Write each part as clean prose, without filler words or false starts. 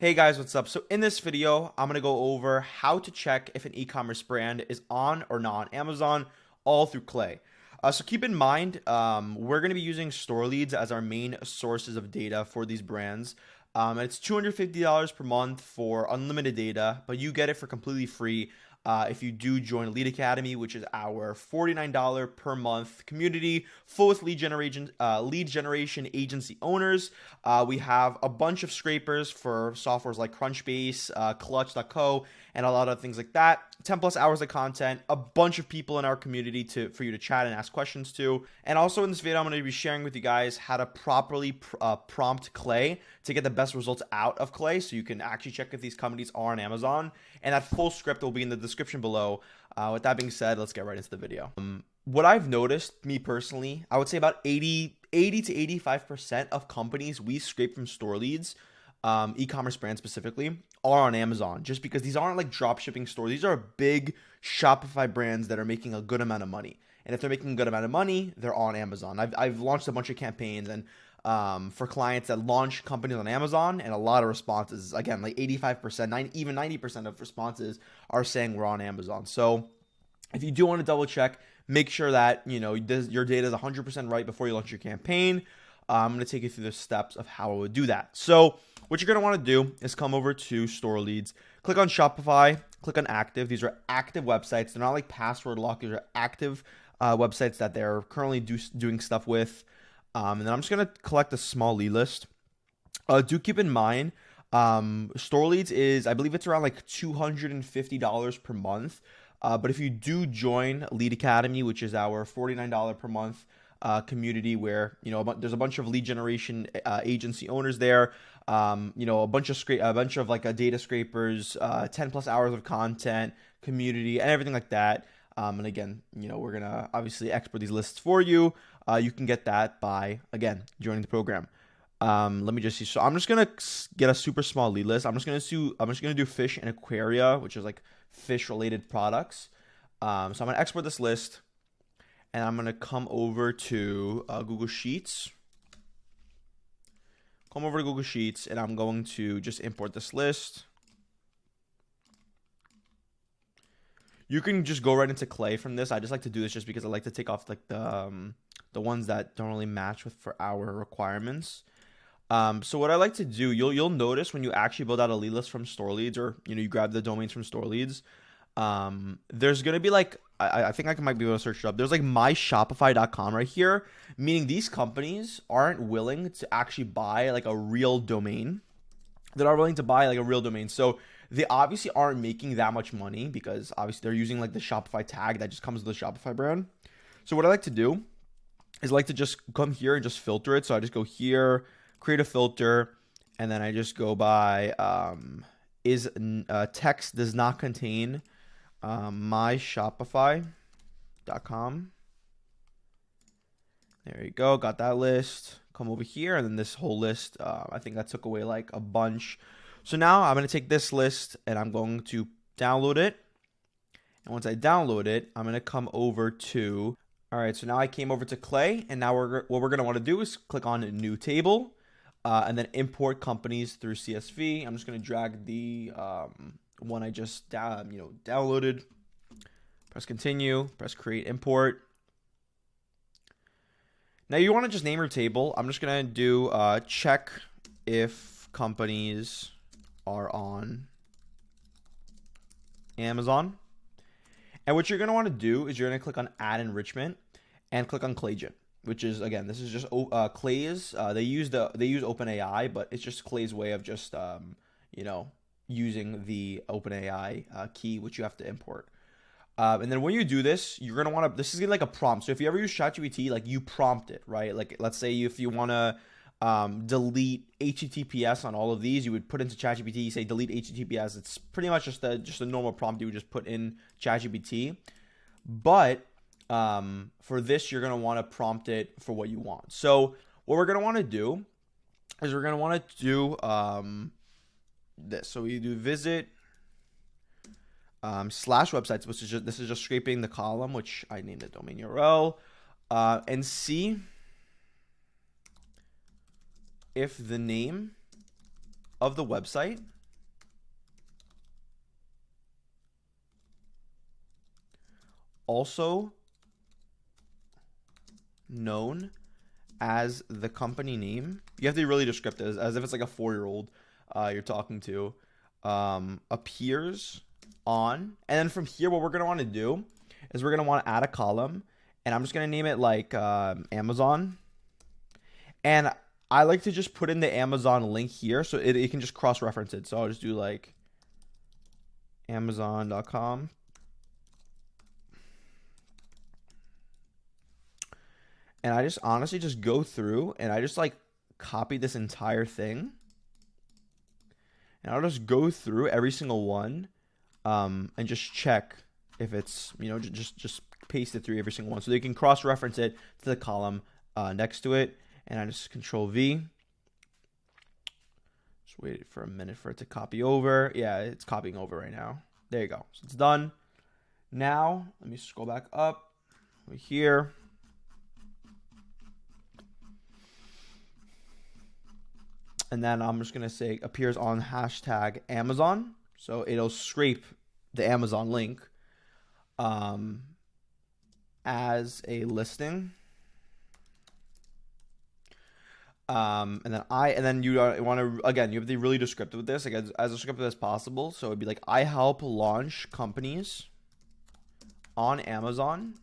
Hey guys, what's up? So in this video, I'm going to go over how to check if an e-commerce brand is on or not on Amazon, all through Clay. So keep in mind, we're going to be using store leads as our main sources of data for these brands. And it's $250 per month for unlimited data, but you get it for completely free if you do join Lead Academy, which is our $49 per month community full with lead generation agency owners. We have a bunch of scrapers for softwares like Crunchbase, Clutch.co, and a lot of things like that. 10 plus hours of content, a bunch of people in our community for you to chat and ask questions to. And also in this video, I'm going to be sharing with you guys how to properly prompt Clay to get the best results out of Clay, so you can actually check if these companies are on Amazon. And that full script will be in the description below. With that being said, let's get right into the video. What I've noticed, me personally, I would say about 80 to 85% of companies we scrape from store leads, e-commerce brands specifically, are on Amazon, just because these aren't like drop shipping stores. These are big Shopify brands that are making a good amount of money. And if they're making a good amount of money, they're on Amazon. I've launched a bunch of campaigns and for clients that launch companies on Amazon, and a lot of responses, again, like 85%, even 90% of responses are saying we're on Amazon. So if you do want to double check, make sure that your data is 100% right before you launch your campaign. I'm going to take you through the steps of how I would do that. So what you're going to want to do is come over to store leads, click on Shopify, click on active. These are active websites. They're not like password locked. These are active websites that they're currently doing stuff with. And then I'm just going to collect a small lead list. Do keep in mind, store leads is, I believe it's around like $250 per month. But if you do join Lead Academy, which is our $49 per month community, where there's a bunch of lead generation agency owners there, a bunch of like data scrapers, 10 plus hours of content, community, and everything like that. And again, we're gonna obviously export these lists for you. You can get that by, again, joining the program. Let me just see. So I'm just gonna get a super small lead list. I'm just gonna do fish and aquaria, which is like fish related products. So I'm gonna export this list, and I'm gonna come over to Google Sheets. Come over to Google Sheets, and I'm going to just import this list. You can just go right into Clay from this. I just like to do this just because I like to take off like the ones that don't really match for our requirements. So what I like to do, you'll notice when you actually build out a lead list from store leads, or you grab the domains from store leads, there's gonna be like, I think I might be able to search it up. There's like myshopify.com right here, meaning these companies aren't willing to actually buy like a real domain. They're not willing to buy like a real domain. So they obviously aren't making that much money because obviously they're using like the Shopify tag that just comes with the Shopify brand. So what I like to do is like to just come here and just filter it. So I just go here, create a filter, and then I just go by text does not contain myshopify.com. There you go. Got that list. Come over here, and then this whole list, I think that took away like a bunch. So now I'm going to take this list and I'm going to download it. And once I download it, I'm going to come over to, all right, so now I came over to Clay, and now what we're going to want to do is click on new table, and then import companies through CSV. I'm just going to drag the one I just downloaded, press continue, press create import. Now you want to just name your table. I'm just going to do check if companies are on Amazon. And what you're going to want to do is you're going to click on add enrichment and click on Claygen, which is, again, this is just Clay's. They use OpenAI, but it's just Clay's way of just using the OpenAI key, which you have to import. And then when you do this, you're gonna want to. This is like a prompt. So if you ever use ChatGPT, like you prompt it, right? Like let's say if you want to delete HTTPS on all of these, you would put into ChatGPT. You say delete HTTPS. It's pretty much just a normal prompt you would just put in ChatGPT. But for this, you're gonna want to prompt it for what you want. So what we're gonna want to do is we're gonna want to do this. So we do visit slash websites, which is this is just scraping the column, which I named the domain URL, and see if the name of the website also known as the company name. You have to be really descriptive, as if it's like a 4-year-old you're talking to, appears on. And then from here, what we're going to want to do is we're going to want to add a column. And I'm just going to name it like Amazon. And I like to just put in the Amazon link here so it can just cross-reference it. So I'll just do like Amazon.com. And I just honestly just go through and I just like copy this entire thing. And I'll just go through every single one and just check if it's, just paste it through every single one. So they can cross-reference it to the column next to it. And I just Control V. Just wait for a minute for it to copy over. Yeah, it's copying over right now. There you go. So it's done. Now, let me scroll back up over here. And then I'm just going to say appears on hashtag Amazon. So it'll scrape the Amazon link as a listing. And then you want to, again, you have to be really descriptive with this, like as descriptive as possible. So it'd be like, I help launch companies on Amazon.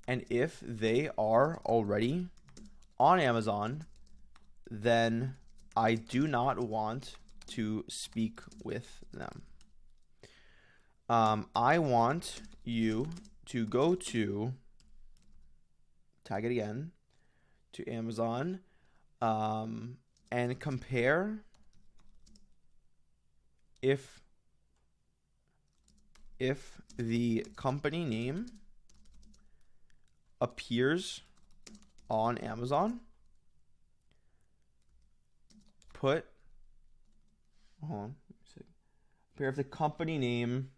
And if they are already on Amazon, then I do not want to speak with them. I want you to go to, tag it again, to Amazon, and compare if the company name appears on Amazon. Hold on, compare if the company name,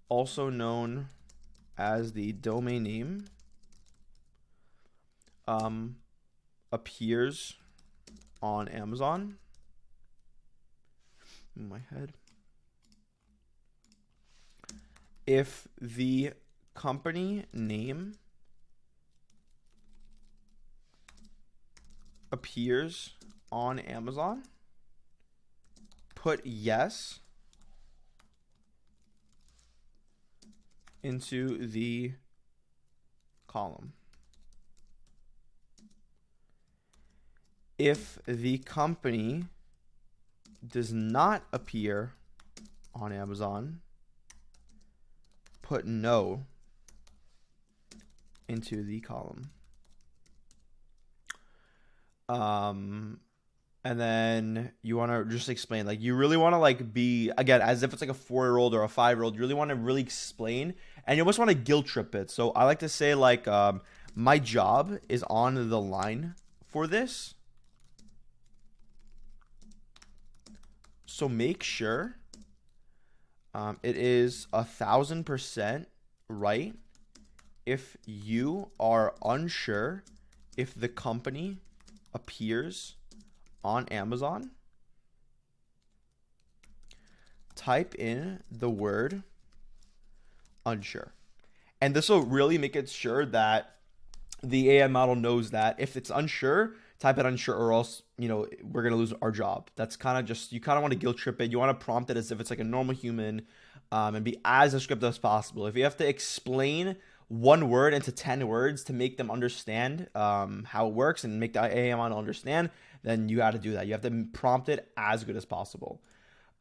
also known as the domain name, appears on Amazon. In my head. If the company name appears on Amazon, put yes into the column. If the company does not appear on Amazon, put no into the column. And then you want to just explain, like, you really want to like be, again, as if it's like a 4-year-old or a 5-year-old, you really want to really explain, and you almost want to guilt trip it. So I like to say like, my job is on the line for this. So make sure it is 1,000% right if you are unsure if the company appears on Amazon. Type in the word unsure. And this will really make it sure that the AI model knows that if it's unsure, type it unsure, or else, we're going to lose our job. That's kind of just, you kind of want to guilt trip it. You want to prompt it as if it's like a normal human, and be as descriptive as possible. If you have to explain one word into 10 words to make them understand how it works and make the AI model understand, then you got to do that. You have to prompt it as good as possible.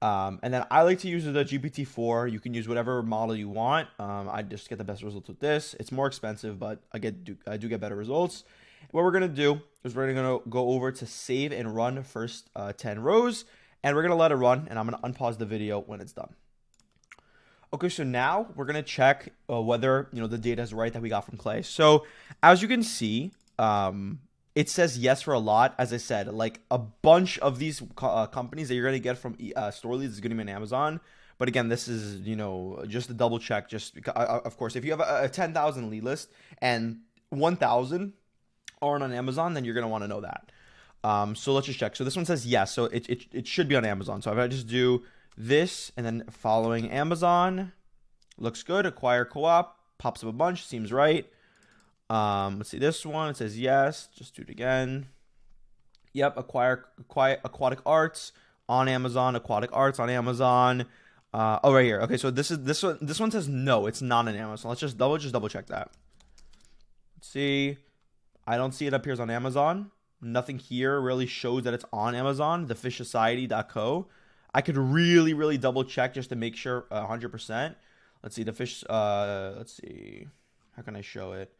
And then I like to use the GPT-4. You can use whatever model you want. I just get the best results with this. It's more expensive, but I do get better results. What we're going to do is we're going to go over to save and run first 10 rows, and we're going to let it run, and I'm going to unpause the video when it's done. Okay, so now we're going to check whether the data is right that we got from Clay. So as you can see, it says yes for a lot. As I said, like a bunch of these companies that you're going to get from store leads is going to be on Amazon. But again, this is, just a double check. Just because, of course, if you have a 10,000 lead list and 1,000 aren't on Amazon, then you're going to want to know that. So let's just check. So this one says yes, so it should be on Amazon. So if I just do this and then following Amazon, looks good. Acquire co-op, pops up a bunch, seems right. Let's see this one. It says yes. Just do it again. Yep, acquire aquatic arts on Amazon. Aquatic arts on Amazon. Oh, right here. Okay, so this one. This one says no. It's not on Amazon. Let's just double check that. Let's see. I don't see it appears on Amazon. Nothing here really shows that it's on Amazon. Thefishsociety.co. I could really double check just to make sure 100%. Let's see the fish. Let's see. How can I show it?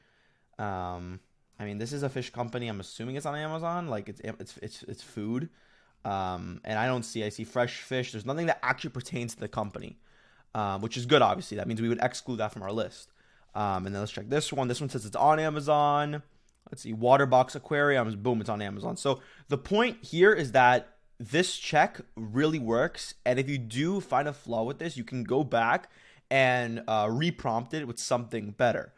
I mean, this is a fish company. I'm assuming it's on Amazon. Like it's food. And I see fresh fish. There's nothing that actually pertains to the company, which is good. Obviously, that means we would exclude that from our list. And then let's check this one. This one says it's on Amazon. Let's see, water box aquariums. Boom, it's on Amazon. So the point here is that this check really works. And if you do find a flaw with this, you can go back and reprompt it with something better.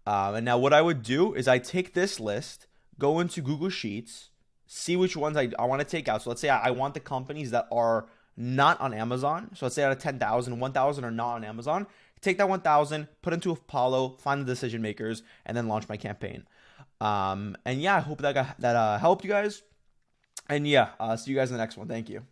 And now what I would do is I take this list, go into Google Sheets, see which ones I want to take out. So let's say I want the companies that are not on Amazon. So let's say out of 10,000, 1,000 are not on Amazon. Take that 1,000, put into Apollo, find the decision makers, and then launch my campaign. And yeah, I hope that helped you guys. And yeah, see you guys in the next one. Thank you.